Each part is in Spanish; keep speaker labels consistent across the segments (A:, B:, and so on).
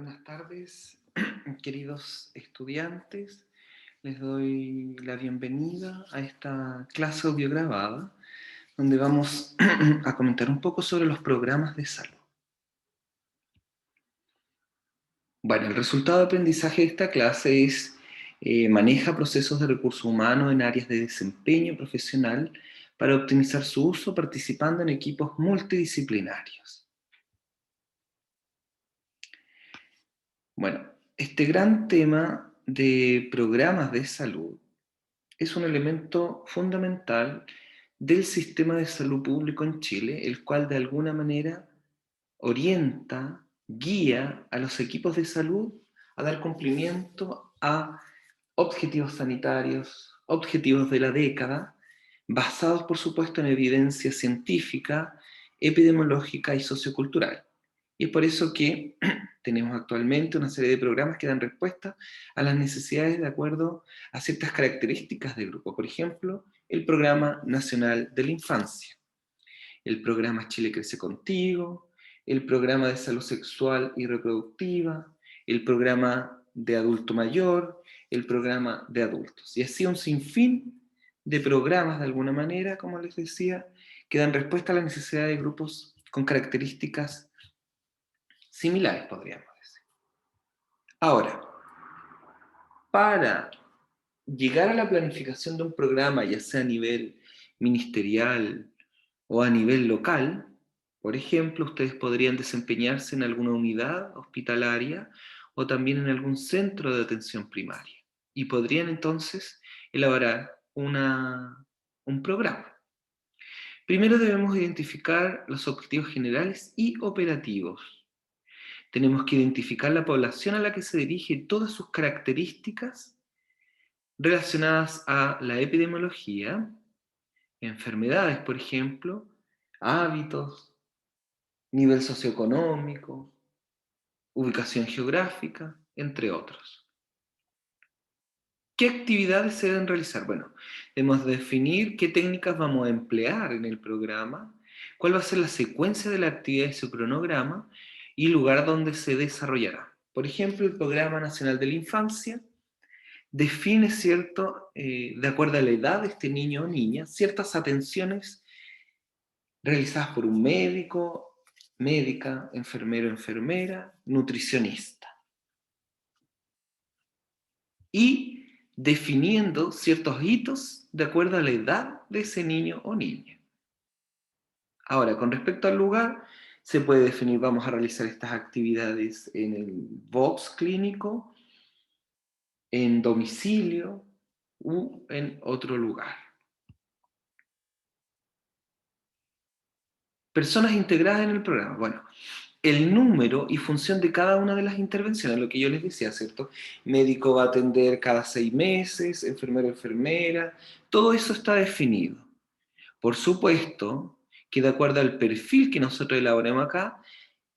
A: Buenas tardes, queridos estudiantes. Les doy la bienvenida a esta clase audiograbada, donde vamos a comentar un poco sobre los programas de salud. Bueno, el resultado de aprendizaje de esta clase es maneja procesos de recursos humanos en áreas de desempeño profesional para optimizar su uso participando en equipos multidisciplinarios. Bueno, este gran tema de programas de salud es un elemento fundamental del sistema de salud público en Chile, el cual de alguna manera orienta, guía a los equipos de salud a dar cumplimiento a objetivos sanitarios, objetivos de la década, basados por supuesto en evidencia científica, epidemiológica y sociocultural. Y es por eso que tenemos actualmente una serie de programas que dan respuesta a las necesidades de acuerdo a ciertas características del grupo. Por ejemplo, el Programa Nacional de la Infancia, el Programa Chile Crece Contigo, el Programa de Salud Sexual y Reproductiva, el Programa de Adulto Mayor, el Programa de Adultos. Y así un sinfín de programas, de alguna manera, como les decía, que dan respuesta a las necesidades de grupos con características similares, podríamos decir. Ahora, para llegar a la planificación de un programa, ya sea a nivel ministerial o a nivel local, por ejemplo, ustedes podrían desempeñarse en alguna unidad hospitalaria o también en algún centro de atención primaria. Y podrían entonces elaborar un programa. Primero debemos identificar los objetivos generales y operativos. Tenemos que identificar la población a la que se dirige, todas sus características relacionadas a la epidemiología, enfermedades, por ejemplo, hábitos, nivel socioeconómico, ubicación geográfica, entre otros. ¿Qué actividades se deben realizar? Bueno, debemos definir qué técnicas vamos a emplear en el programa, cuál va a ser la secuencia de la actividad y su cronograma, y lugar donde se desarrollará. Por ejemplo, el Programa Nacional de la Infancia define, ¿cierto?, de acuerdo a la edad de este niño o niña, ciertas atenciones realizadas por un médico, médica, enfermero, enfermera, nutricionista. Y definiendo ciertos hitos de acuerdo a la edad de ese niño o niña. Ahora, con respecto al lugar, se puede definir, vamos a realizar estas actividades en el box clínico, en domicilio u en otro lugar. Personas integradas en el programa. Bueno, el número y función de cada una de las intervenciones, lo que yo les decía, ¿cierto? Médico va a atender cada 6 meses, enfermero, enfermera, todo eso está definido. Por supuesto que de acuerdo al perfil que nosotros elaboremos acá,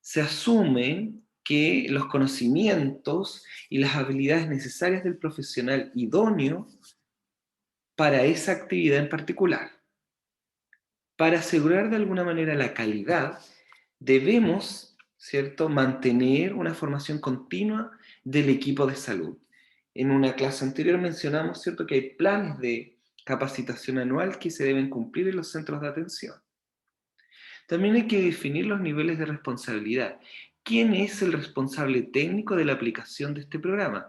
A: se asume que los conocimientos y las habilidades necesarias del profesional idóneo para esa actividad en particular. Para asegurar de alguna manera la calidad, debemos, ¿cierto?, mantener una formación continua del equipo de salud. En una clase anterior mencionamos, ¿cierto?, que hay planes de capacitación anual que se deben cumplir en los centros de atención. También hay que definir los niveles de responsabilidad. ¿Quién es el responsable técnico de la aplicación de este programa?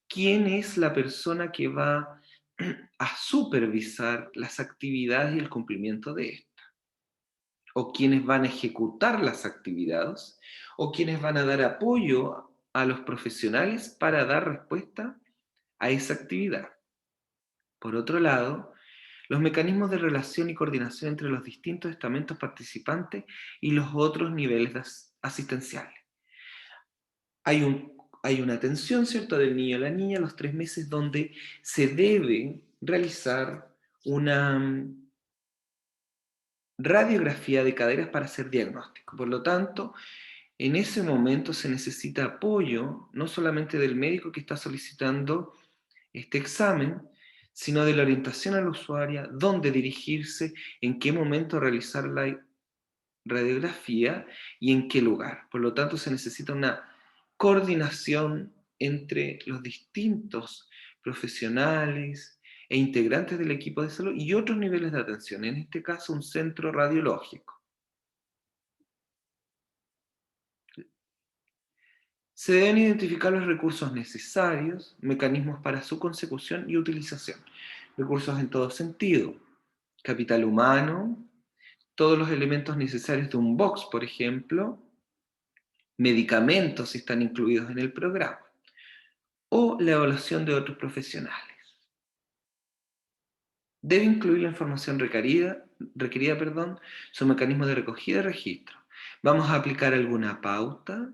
A: ¿Quién es la persona que va a supervisar las actividades y el cumplimiento de esto? O quienes van a ejecutar las actividades, o quienes van a dar apoyo a los profesionales para dar respuesta a esa actividad. Por otro lado, los mecanismos de relación y coordinación entre los distintos estamentos participantes y los otros niveles asistenciales. Hay una atención, ¿cierto?, del niño a la niña a los 3 meses donde se debe realizar una radiografía de caderas para hacer diagnóstico. Por lo tanto, en ese momento se necesita apoyo, no solamente del médico que está solicitando este examen, sino de la orientación a la usuaria, dónde dirigirse, en qué momento realizar la radiografía y en qué lugar. Por lo tanto, se necesita una coordinación entre los distintos profesionales e integrantes del equipo de salud y otros niveles de atención, en este caso un centro radiológico. Se deben identificar los recursos necesarios, mecanismos para su consecución y utilización. Recursos en todo sentido, capital humano, todos los elementos necesarios de un box, por ejemplo, medicamentos si están incluidos en el programa, o la evaluación de otros profesionales. Debe incluir la información requerida, su mecanismo de recogida y registro. Vamos a aplicar alguna pauta,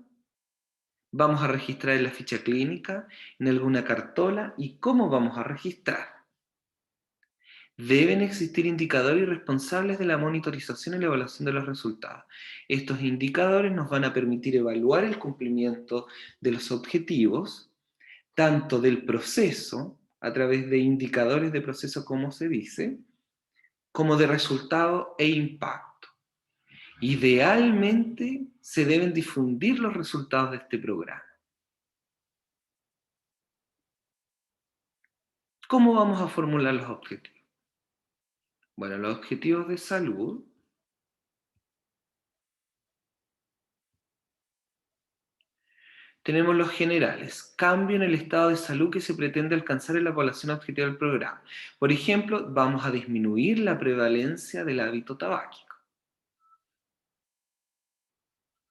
A: vamos a registrar en la ficha clínica, en alguna cartola, y cómo vamos a registrar. Deben existir indicadores responsables de la monitorización y la evaluación de los resultados. Estos indicadores nos van a permitir evaluar el cumplimiento de los objetivos, tanto del proceso, a través de indicadores de proceso, como se dice, como de resultado e impacto. Idealmente, se deben difundir los resultados de este programa. ¿Cómo vamos a formular los objetivos? Bueno, los objetivos de salud tenemos los generales: cambio en el estado de salud que se pretende alcanzar en la población objetiva del programa. Por ejemplo, vamos a disminuir la prevalencia del hábito tabáquico.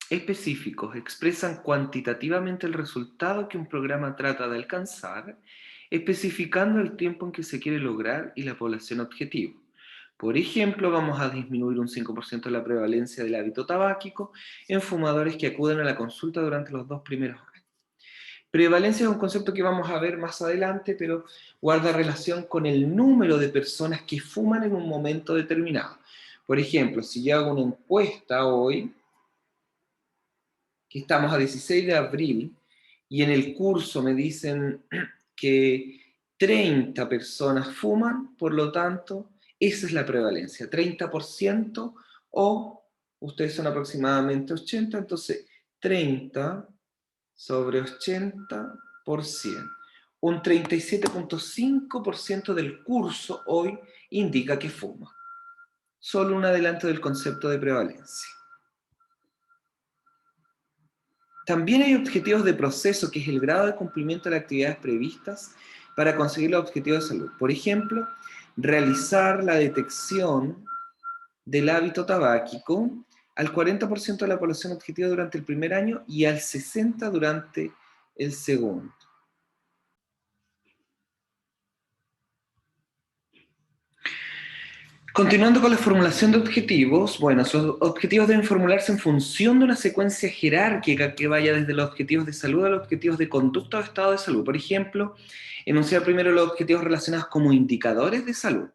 A: Específicos: expresan cuantitativamente el resultado que un programa trata de alcanzar, especificando el tiempo en que se quiere lograr y la población objetivo. Por ejemplo, vamos a disminuir un 5% la prevalencia del hábito tabáquico en fumadores que acuden a la consulta durante los 2 primeros años. Prevalencia es un concepto que vamos a ver más adelante, pero guarda relación con el número de personas que fuman en un momento determinado. Por ejemplo, si yo hago una encuesta hoy, que estamos a 16 de abril, y en el curso me dicen que 30 personas fuman, por lo tanto, esa es la prevalencia, 30%, o ustedes son aproximadamente 80, entonces 30 sobre 80%. Un 37,5% del curso hoy indica que fuma. Solo un adelanto del concepto de prevalencia. También hay objetivos de proceso, que es el grado de cumplimiento de las actividades previstas para conseguir los objetivos de salud. Por ejemplo, realizar la detección del hábito tabáquico al 40% de la población objetiva durante el primer año y al 60% durante el segundo. Continuando con la formulación de objetivos, bueno, esos objetivos deben formularse en función de una secuencia jerárquica que vaya desde los objetivos de salud a los objetivos de conducta o estado de salud. Por ejemplo, enunciar primero los objetivos relacionados como indicadores de salud: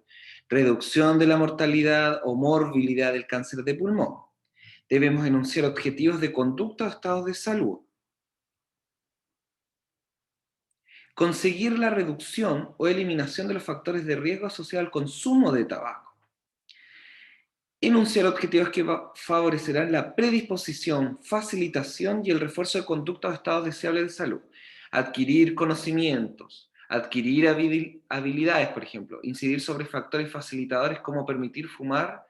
A: reducción de la mortalidad o morbilidad del cáncer de pulmón. Debemos enunciar objetivos de conducta o estados de salud: conseguir la reducción o eliminación de los factores de riesgo asociados al consumo de tabaco. Enunciar objetivos que favorecerán la predisposición, facilitación y el refuerzo de conductas o estados deseables de salud. Adquirir conocimientos, adquirir habilidades, por ejemplo. Incidir sobre factores facilitadores como permitir fumar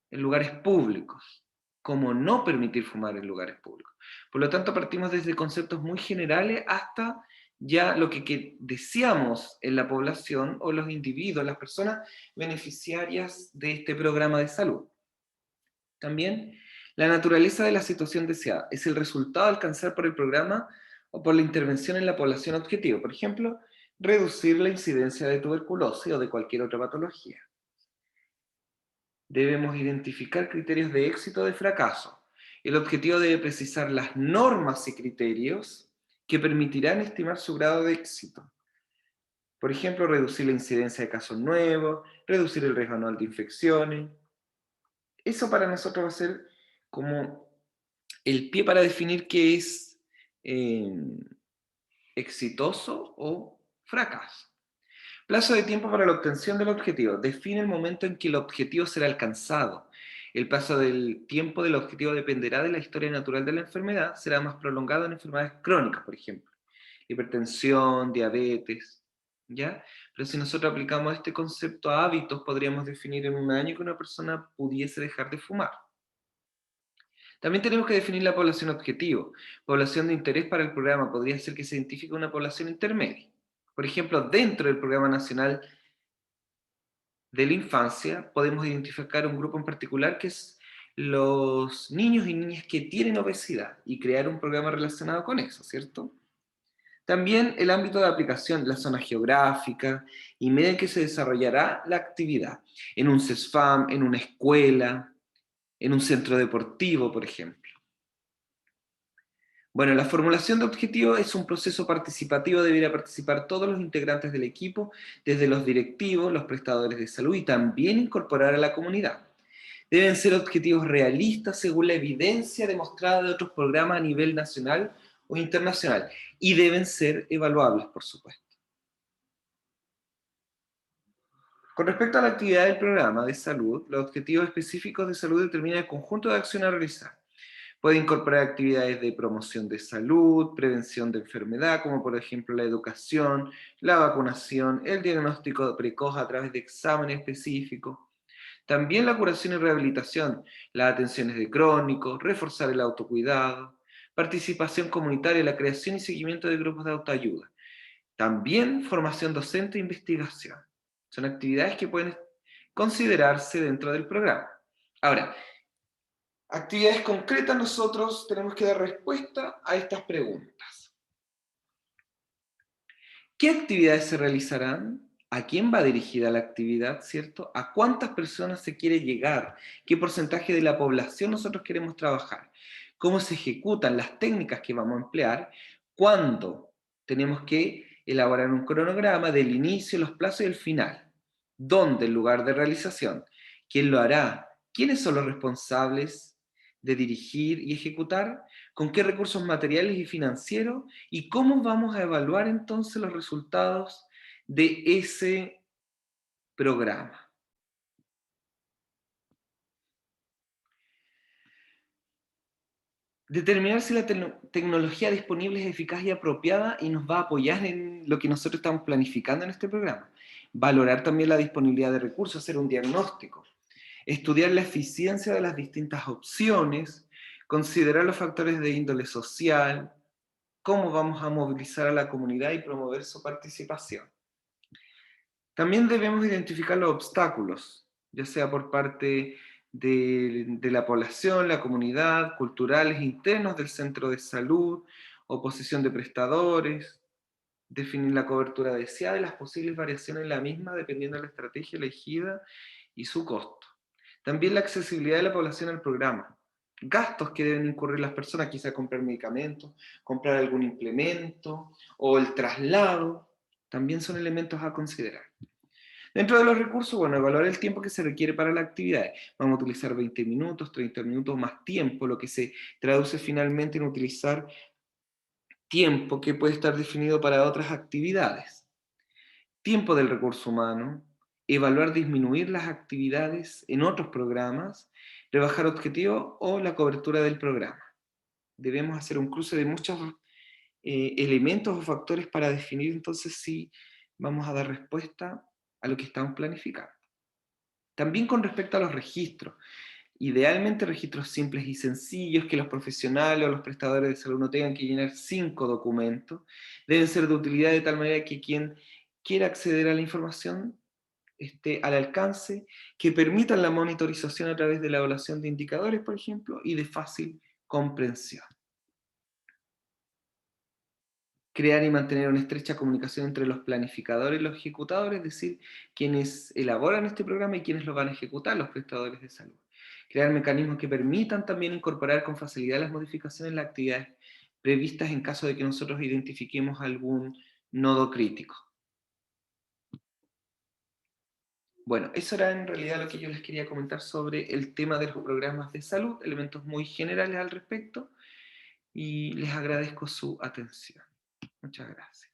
A: en lugares públicos, como no permitir fumar en lugares públicos. Por lo tanto, partimos desde conceptos muy generales hasta ya lo que deseamos en la población o los individuos, las personas beneficiarias de este programa de salud. También, la naturaleza de la situación deseada es el resultado a alcanzar por el programa o por la intervención en la población objetivo. Por ejemplo, reducir la incidencia de tuberculosis o de cualquier otra patología. Debemos identificar criterios de éxito o de fracaso. El objetivo debe precisar las normas y criterios que permitirán estimar su grado de éxito. Por ejemplo, reducir la incidencia de casos nuevos, reducir el riesgo anual de infecciones. Eso para nosotros va a ser como el pie para definir qué es eh, exitoso o fracaso. Plazo de tiempo para la obtención del objetivo. Define el momento en que el objetivo será alcanzado. El paso del tiempo del objetivo dependerá de la historia natural de la enfermedad, será más prolongado en enfermedades crónicas, por ejemplo, hipertensión, diabetes, ¿ya? Pero si nosotros aplicamos este concepto a hábitos, podríamos definir en un año que una persona pudiese dejar de fumar. También tenemos que definir la población objetivo. Población de interés para el programa podría ser que se identifique una población intermedia. Por ejemplo, dentro del Programa Nacional de la Infancia podemos identificar un grupo en particular que es los niños y niñas que tienen obesidad y crear un programa relacionado con eso, ¿cierto? También el ámbito de aplicación, la zona geográfica y medio en que se desarrollará la actividad, en un CESFAM, en una escuela, en un centro deportivo, por ejemplo. Bueno, la formulación de objetivos es un proceso participativo, debería participar todos los integrantes del equipo, desde los directivos, los prestadores de salud y también incorporar a la comunidad. Deben ser objetivos realistas según la evidencia demostrada de otros programas a nivel nacional o internacional y deben ser evaluables, por supuesto. Con respecto a la actividad del programa de salud, los objetivos específicos de salud determinan el conjunto de acciones a realizar. Puede incorporar actividades de promoción de salud, prevención de enfermedad, como por ejemplo la educación, la vacunación, el diagnóstico precoz a través de exámenes específicos. También la curación y rehabilitación, las atenciones de crónicos, reforzar el autocuidado, participación comunitaria, la creación y seguimiento de grupos de autoayuda. También formación docente e investigación. Son actividades que pueden considerarse dentro del programa. Ahora, actividades concretas, nosotros tenemos que dar respuesta a estas preguntas. ¿Qué actividades se realizarán? ¿A quién va dirigida la actividad, cierto? ¿A cuántas personas se quiere llegar? ¿Qué porcentaje de la población nosotros queremos trabajar? ¿Cómo se ejecutan las técnicas que vamos a emplear? ¿Cuándo tenemos que elaborar un cronograma del inicio, los plazos y el final? ¿Dónde el lugar de realización? ¿Quién lo hará? ¿Quiénes son los responsables de dirigir y ejecutar? ¿Con qué recursos materiales y financieros? ¿Y cómo vamos a evaluar entonces los resultados de ese programa? Determinar si la tecnología disponible es eficaz y apropiada y nos va a apoyar en lo que nosotros estamos planificando en este programa. Valorar también la disponibilidad de recursos, hacer un diagnóstico. Estudiar la eficiencia de las distintas opciones, considerar los factores de índole social, cómo vamos a movilizar a la comunidad y promover su participación. También debemos identificar los obstáculos, ya sea por parte de la población, la comunidad, culturales internos del centro de salud, oposición de prestadores, definir la cobertura deseada y las posibles variaciones en la misma dependiendo de la estrategia elegida y su costo. También la accesibilidad de la población al programa. Gastos que deben incurrir las personas, quizá comprar medicamentos, comprar algún implemento o el traslado, también son elementos a considerar. Dentro de los recursos, bueno, evaluar el tiempo que se requiere para la actividad. Vamos a utilizar 20 minutos, 30 minutos más tiempo, lo que se traduce finalmente en utilizar tiempo que puede estar definido para otras actividades. Tiempo del recurso humano, evaluar disminuir las actividades en otros programas, rebajar objetivos o la cobertura del programa. Debemos hacer un cruce de muchos elementos o factores para definir entonces si vamos a dar respuesta a lo que estamos planificando. También con respecto a los registros, idealmente registros simples y sencillos que los profesionales o los prestadores de salud no tengan que llenar 5 documentos, deben ser de utilidad de tal manera que quien quiera acceder a la información esté al alcance, que permitan la monitorización a través de la evaluación de indicadores, por ejemplo, y de fácil comprensión. Crear y mantener una estrecha comunicación entre los planificadores y los ejecutadores, es decir, quienes elaboran este programa y quienes lo van a ejecutar, los prestadores de salud. Crear mecanismos que permitan también incorporar con facilidad las modificaciones en las actividades previstas en caso de que nosotros identifiquemos algún nodo crítico. Bueno, eso era en realidad lo que yo les quería comentar sobre el tema de los programas de salud, elementos muy generales al respecto, y les agradezco su atención. Muchas gracias.